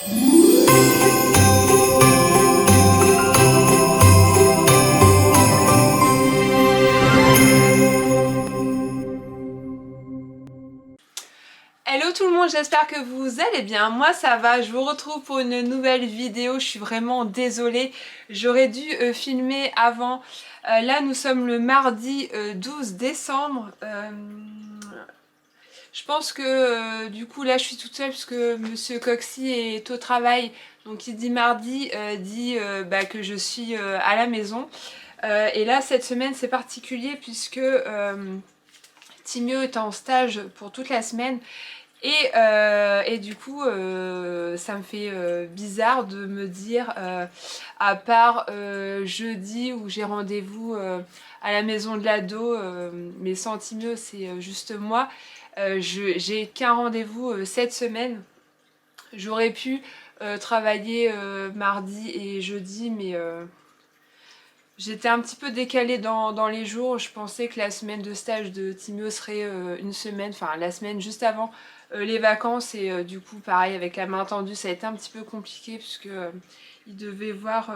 Hello tout le monde, j'espère que vous allez bien. Moi ça va, je vous retrouve pour une nouvelle vidéo. Je suis vraiment désolée, j'aurais dû filmer avant. Là nous sommes le mardi 12 décembre. Je pense que du coup là je suis toute seule parce que Monsieur Coxy est au travail. Donc il dit mardi, dit que je suis à la maison. Et là cette semaine c'est particulier puisque Timio est en stage pour toute la semaine. Et du coup, ça me fait bizarre de me dire, à part jeudi où j'ai rendez-vous à la maison de l'ado, mais sans Timio, c'est juste moi, j'ai qu'un rendez-vous cette semaine. J'aurais pu travailler mardi et jeudi, mais j'étais un petit peu décalée dans les jours. Je pensais que la semaine de stage de Timio serait une semaine, enfin la semaine juste avant les vacances. Et du coup, pareil, avec la main tendue, ça a été un petit peu compliqué puisque il devait voir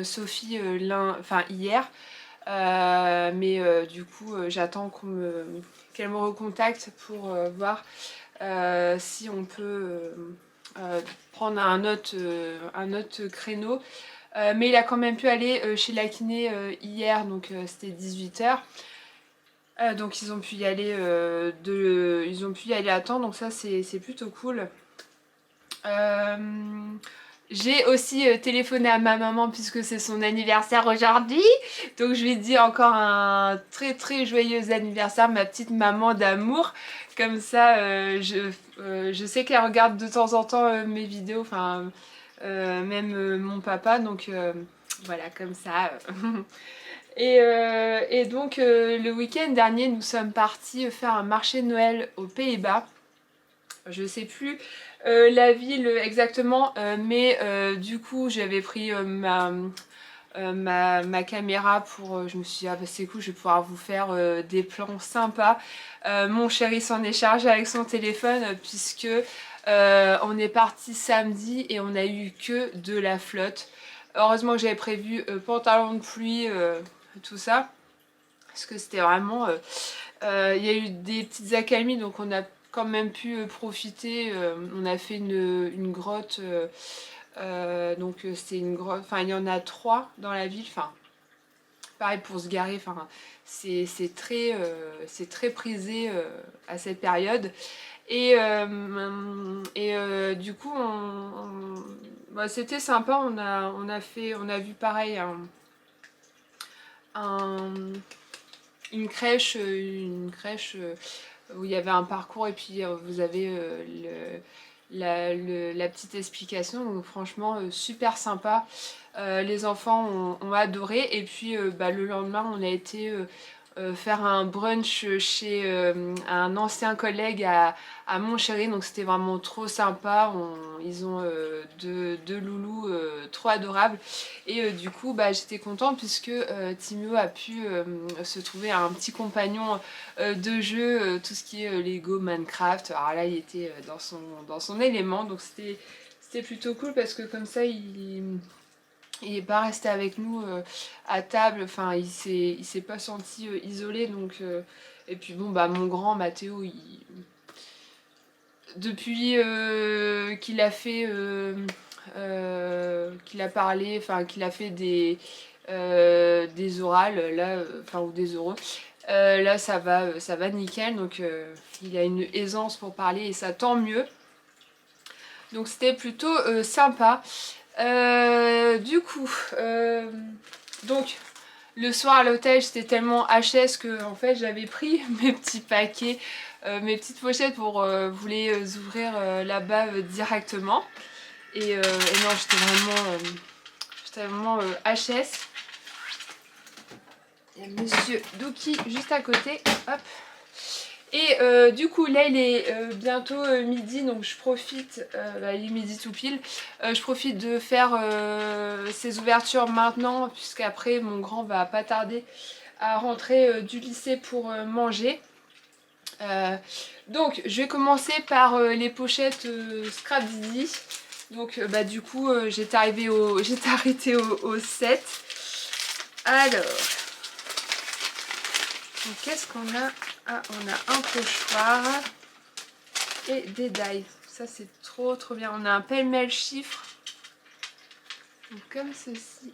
Sophie hier. Mais du coup, j'attends qu'elle me recontacte pour voir si on peut prendre un autre créneau. Mais il a quand même pu aller chez la kiné hier, donc c'était 18 h. Donc ils ont pu y aller à temps, donc ça c'est plutôt cool. J'ai aussi téléphoné à ma maman puisque c'est son anniversaire aujourd'hui. Donc je lui dis encore un très très joyeux anniversaire, ma petite maman d'amour. Comme ça, je sais qu'elle regarde de temps en temps mes vidéos, enfin même mon papa. Donc voilà, comme ça. Et donc le week-end dernier, nous sommes partis faire un marché de Noël aux Pays-Bas. Je sais plus la ville exactement, mais du coup j'avais pris ma caméra pour... je me suis dit, ah bah c'est cool, je vais pouvoir vous faire des plans sympas. Mon chéri s'en est chargé avec son téléphone puisque on est parti samedi et on a eu que de la flotte. Heureusement que j'avais prévu pantalon de pluie, tout ça, parce que c'était vraiment... il y a eu des petites accalmies, donc on a quand même pu profiter. On a fait une grotte, donc c'était une grotte, enfin il y en a 3 dans la ville, enfin pareil pour se garer, enfin c'est très prisé à cette période. Du coup bah, c'était sympa. On a vu pareil une crèche où il y avait un parcours et puis vous avez la petite explication. Donc franchement super sympa. Les enfants ont adoré. Et puis le lendemain on a été faire un brunch chez un ancien collègue à mon chéri, donc c'était vraiment trop sympa. Ils ont deux loulous trop adorables. Et du coup j'étais contente puisque Timio a pu se trouver un petit compagnon de jeu, tout ce qui est Lego, Minecraft. Alors là il était dans son élément, donc c'était plutôt cool parce que comme ça il est pas resté avec nous à table, enfin il s'est pas senti isolé. Donc et puis bon mon grand Mathéo, depuis qu'il a fait qu'il a parlé, enfin qu'il a fait des orales là, enfin ou des oraux, là ça va nickel. Donc il a une aisance pour parler et ça tant mieux. Donc c'était plutôt sympa. Du coup, donc le soir à l'hôtel j'étais tellement HS que en fait j'avais pris mes petits paquets, mes petites pochettes pour vous les ouvrir là-bas directement. Et non, j'étais vraiment HS. Il y a Monsieur Douki juste à côté. Hop. Et du coup là il est bientôt midi, donc je profite, il est midi tout pile, je profite de faire ces ouvertures maintenant puisqu'après mon grand va pas tarder à rentrer du lycée pour manger. Donc je vais commencer par les pochettes Scrap Didi. Donc du coup j'étais arrêtée au 7. Alors, qu'est-ce qu'on a? Ah, on a un pochoir et des die. Ça c'est trop bien. On a un pêle-mêle chiffre. Donc, comme ceci.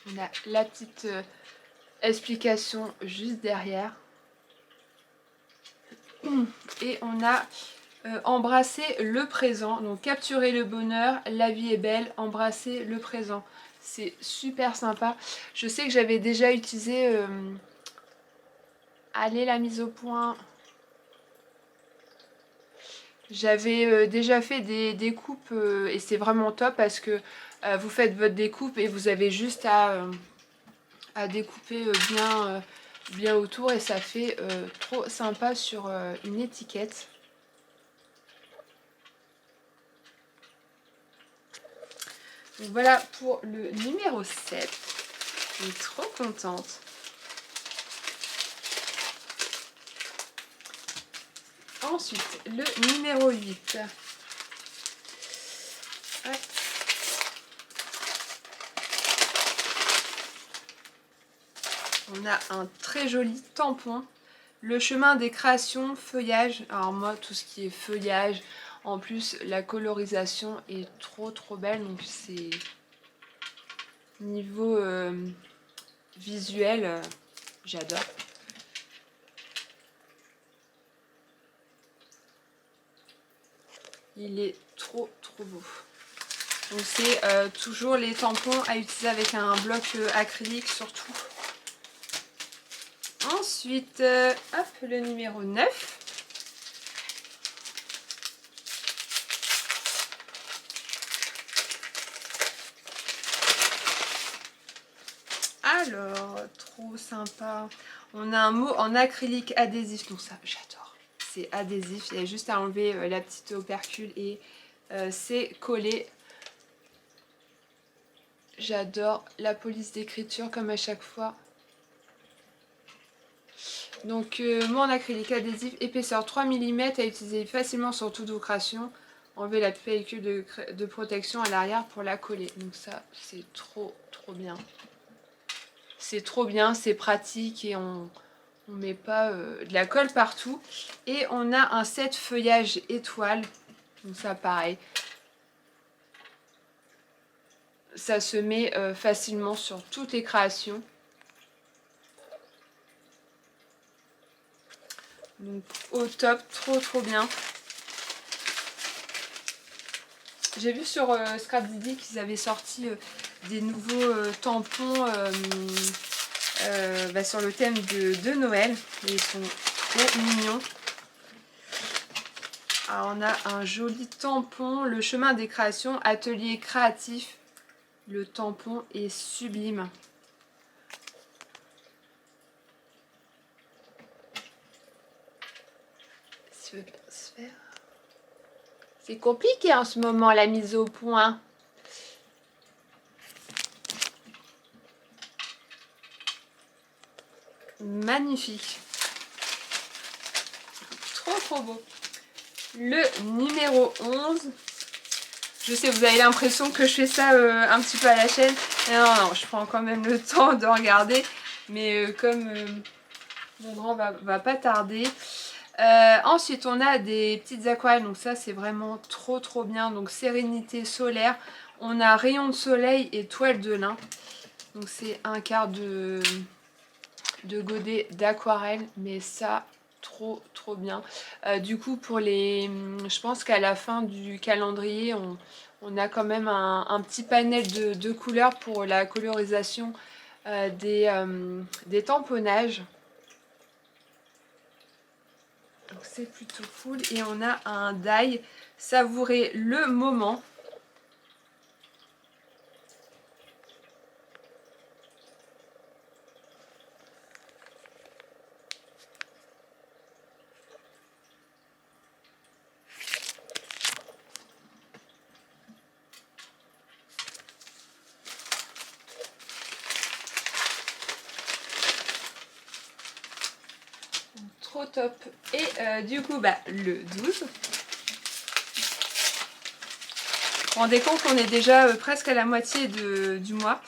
On a la petite explication juste derrière. Et on a embrasser le présent. Donc capturer le bonheur, la vie est belle, embrasser le présent. C'est super sympa. Je sais que j'avais déjà utilisé allez, la mise au point. J'avais déjà fait des découpes et c'est vraiment top parce que vous faites votre découpe et vous avez juste à découper bien autour et ça fait trop sympa sur une étiquette. Donc voilà pour le numéro 7. Je suis trop contente. Ensuite, le numéro 8. Ouais. On a un très joli tampon. Le chemin des créations, feuillage. Alors moi, tout ce qui est feuillage, en plus, la colorisation est trop belle. Donc c'est niveau visuel, j'adore. Il est trop beau. Donc c'est toujours les tampons à utiliser avec un bloc acrylique surtout. Ensuite, hop, le numéro 9. Alors, trop sympa. On a un mot en acrylique adhésif, donc ça, j'adore. C'est adhésif, il y a juste à enlever la petite opercule et c'est collé. J'adore la police d'écriture comme à chaque fois. Donc, mot en acrylique adhésif, épaisseur 3 mm à utiliser facilement sur toute occasion. Enlever la pellicule de protection à l'arrière pour la coller. Donc ça, c'est trop bien. C'est trop bien, c'est pratique et on met pas de la colle partout. Et on a un set feuillage étoile. Donc ça, pareil. Ça se met facilement sur toutes les créations. Donc au top, trop bien. J'ai vu sur Scrap Didi qu'ils avaient sorti des nouveaux tampons sur le thème de Noël. Et ils sont trop mignons. Alors on a un joli tampon, le chemin des créations, atelier créatif. Le tampon est sublime. Si tu veux bien se faire. C'est compliqué en ce moment la mise au point. Magnifique. Trop beau. Le numéro 11. Je sais, vous avez l'impression que je fais ça un petit peu à la chaîne. Non, je prends quand même le temps de regarder. Mais comme mon grand va pas tarder. Ensuite, on a des petites aquarelles. Donc ça, c'est vraiment trop bien. Donc sérénité solaire. On a rayon de soleil et toile de lin. Donc c'est un quart de godet d'aquarelle. Mais ça, trop bien. Du coup, pour les, je pense qu'à la fin du calendrier, on a quand même un petit panel de couleurs pour la colorisation des tamponnages. Donc c'est plutôt cool. Et on a un die savourer le moment. trop top. Et du coup, bah, le 12. Vous vous rendez compte qu'on est déjà presque à la moitié du mois.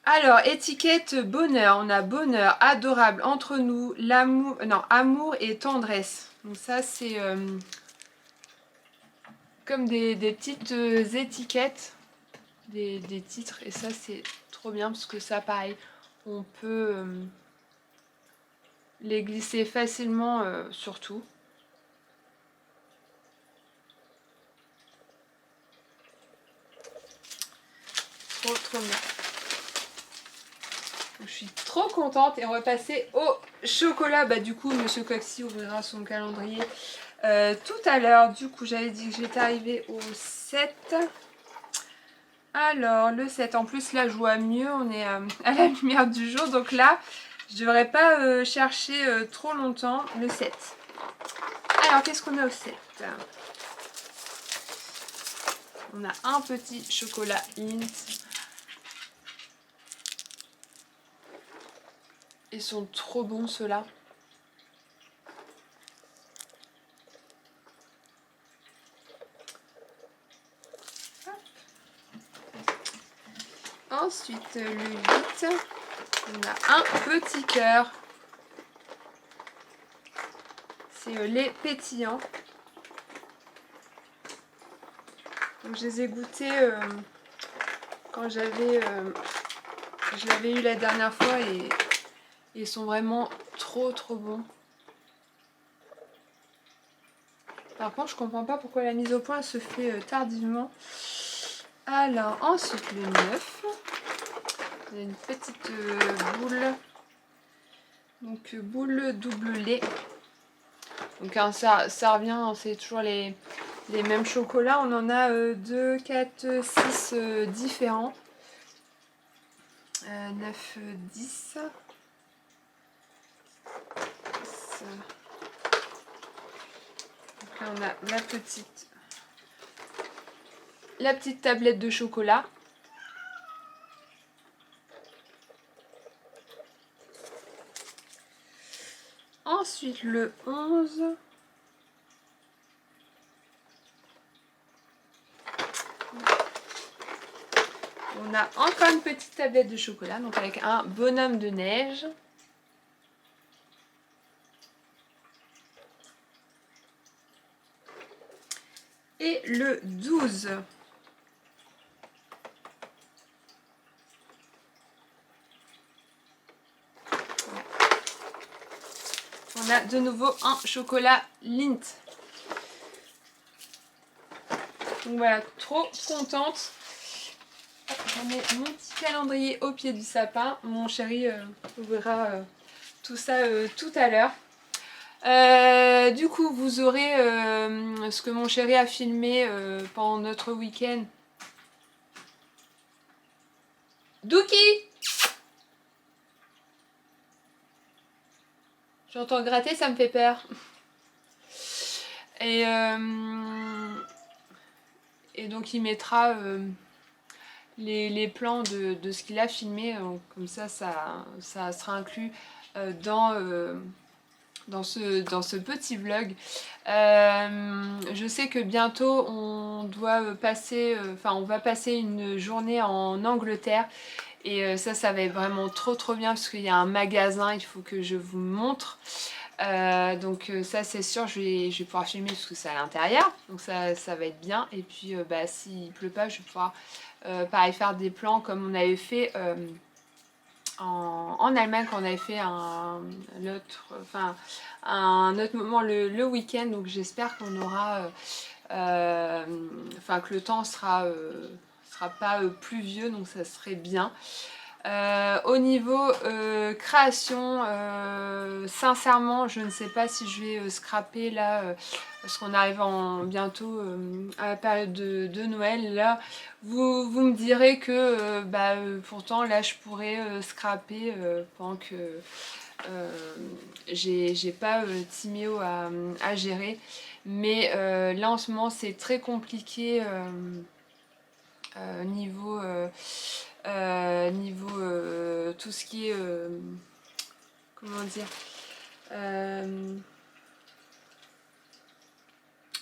Alors, étiquette bonheur. On a bonheur, adorable, entre nous, l'amour, non, amour et tendresse. Donc ça, c'est comme des petites étiquettes, des titres. Et ça, c'est trop bien parce que ça, pareil, on peut les glisser facilement sur tout. Trop bien. Je suis trop contente et on va passer au chocolat. Bah du coup, Monsieur Coxy ouvrira son calendrier tout à l'heure. Du coup, j'avais dit que j'étais arrivée au 7. Alors, le 7, en plus là je vois mieux, on est à la lumière du jour. Donc là, je devrais pas chercher trop longtemps. Le 7. Alors, qu'est-ce qu'on a au 7? On a un petit chocolat Lindt. Ils sont trop bons ceux-là. Ensuite, le 8, on a un petit cœur. C'est les pétillants. Donc, je les ai goûtés quand je l'avais eu la dernière fois et ils sont vraiment trop bons. Par contre, je comprends pas pourquoi la mise au point se fait tardivement. Alors, ensuite le 9. Il y a une petite boule. Donc, boule double lait. Donc, hein, ça revient, c'est toujours les mêmes chocolats. On en a 2, 4, 6 différents. 9, 10. Donc là, on a la petite tablette de chocolat. Ensuite, le 11. On a encore une petite tablette de chocolat, donc avec un bonhomme de neige. Et le 12. On a de nouveau un chocolat Lindt. Donc voilà, trop contente. J'en ai mon petit calendrier au pied du sapin. Mon chéri ouvrira tout ça tout à l'heure. Du coup, vous aurez ce que mon chéri a filmé pendant notre week-end. Douki! J'entends gratter, ça me fait peur. Et donc il mettra les plans de ce qu'il a filmé. Comme ça sera inclus dans ce petit vlog. Je sais que bientôt on va passer une journée en Angleterre. Et ça va être vraiment trop bien parce qu'il y a un magasin, il faut que je vous montre. Donc ça c'est sûr, je vais pouvoir filmer parce que c'est à l'intérieur. Donc ça va être bien. Et puis bah, s'il pleut pas, je vais pouvoir pareil faire des plans comme on avait fait en Allemagne quand on avait fait un autre moment le week-end. Donc j'espère qu'on aura que le temps sera pas pluvieux, donc ça serait bien. Au niveau création, sincèrement je ne sais pas si je vais scraper là parce qu'on arrive bientôt à la période de Noël. Là vous me direz que pourtant là je pourrais scraper pendant que j'ai pas Timéo à gérer. Mais là en ce moment c'est très compliqué niveau tout ce qui est comment dire,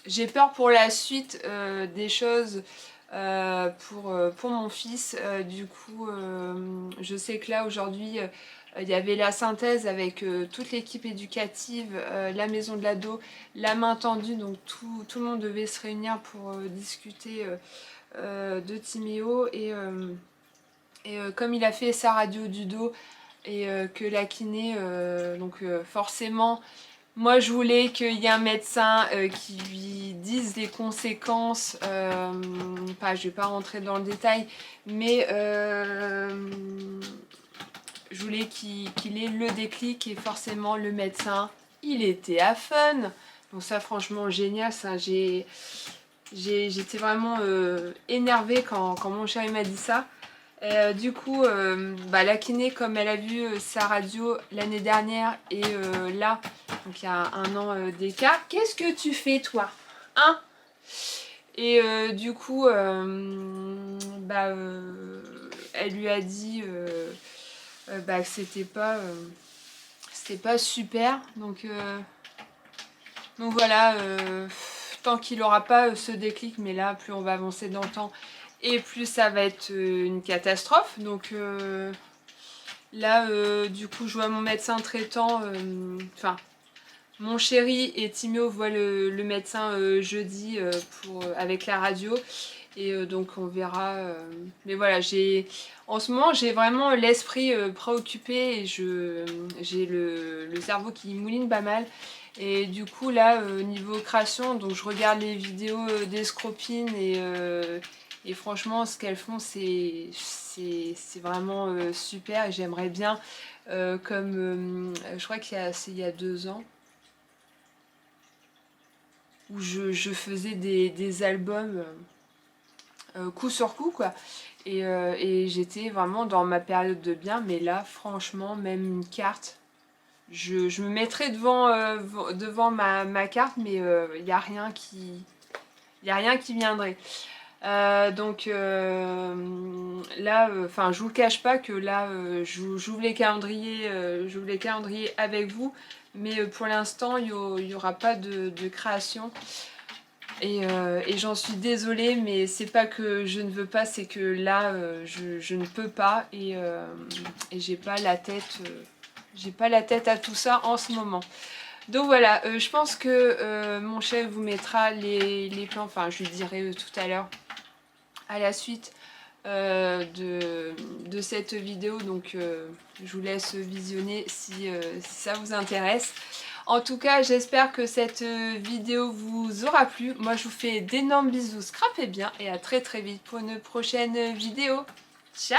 J'ai peur pour la suite des choses pour mon fils. Du coup, je sais que là aujourd'hui, il y avait la synthèse avec toute l'équipe éducative, la maison de l'ado, la main tendue, donc tout le monde devait se réunir pour discuter de Timéo. Et comme il a fait sa radio du dos et que la kiné, forcément, moi je voulais qu'il y ait un médecin qui lui dise les conséquences, je vais pas rentrer dans le détail, mais je voulais qu'il ait le déclic et forcément le médecin, il était à fun. Donc ça franchement génial, ça j'étais vraiment énervée quand mon chéri m'a dit ça. Du coup, la kiné, comme elle a vu sa radio l'année dernière et là, donc il y a un an d'écart. Qu'est-ce que tu fais toi? Hein? Et du coup, elle lui a dit que c'était pas super. Donc voilà, tant qu'il n'aura pas ce déclic, mais là, plus on va avancer dans le temps, et plus ça va être une catastrophe. Donc là, du coup, je vois mon médecin traitant, mon chéri et Timéo voient le médecin jeudi avec la radio. Et donc on verra. Mais voilà, en ce moment j'ai vraiment l'esprit préoccupé et j'ai le cerveau qui mouline pas mal. Et du coup là, niveau création, donc je regarde les vidéos d'Escropine et franchement ce qu'elles font c'est vraiment super. Et j'aimerais bien, je crois qu'il y a 2 ans, où je faisais des albums coup sur coup quoi. Et j'étais vraiment dans ma période de bien, mais là franchement même une carte, je me mettrais devant ma carte, mais il n'y a rien qui viendrait. Donc là, je vous le cache pas que là, j'ouvre les calendriers, avec vous, mais pour l'instant il y aura pas de création. Et j'en suis désolée, mais c'est pas que je ne veux pas, c'est que là, je ne peux pas et j'ai pas la tête à tout ça en ce moment. Donc voilà, je pense que mon chef vous mettra les plans, je lui dirai tout à l'heure à la suite de cette vidéo. Donc je vous laisse visionner si ça vous intéresse. En tout cas, j'espère que cette vidéo vous aura plu. Moi, je vous fais d'énormes bisous, scrapez bien et à très très vite pour une prochaine vidéo. Ciao!